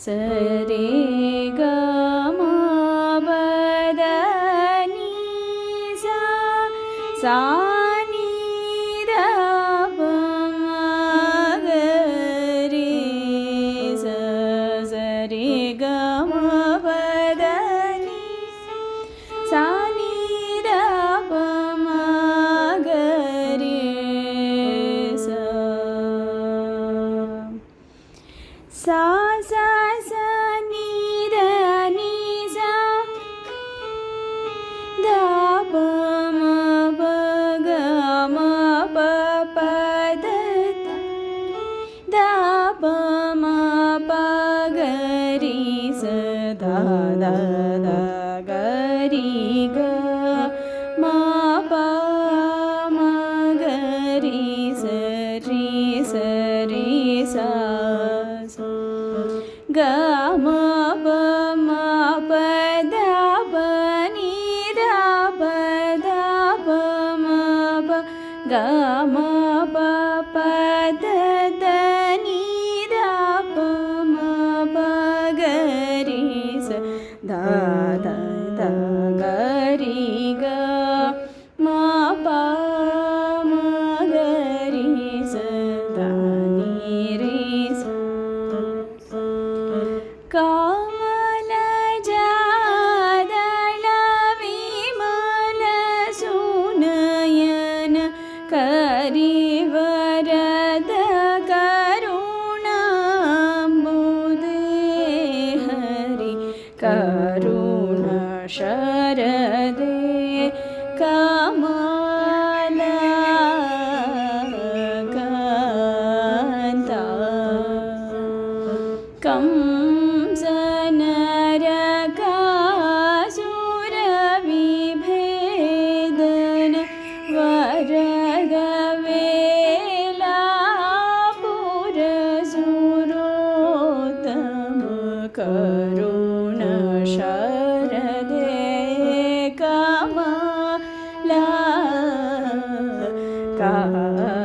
सरे ग म पद नि सा सा नि ध प म ग रे सा सा रे ग म पद नि सा नि ध प म ग रे सा सा सा सा नि ध नि सा ध प म प ग म प प ध ध प म प ग रि स ध ध ध ग रि ग म प म ग रि स रि सा ग म प म प ध प नि ध प ध प म प ग म प प ध ध नि ध प म प ग रि स ध ध ध ग रि ग म प म ग रि स ध नि रि ಸ कमलजादल विमल सुनयन करिवरद करुणाम्बुदे हरि करुण शरदे कमलकान्ता कंसनरकासुरविभेदन वरद वेलापुरसुरोत्तम करुण शरदे कमला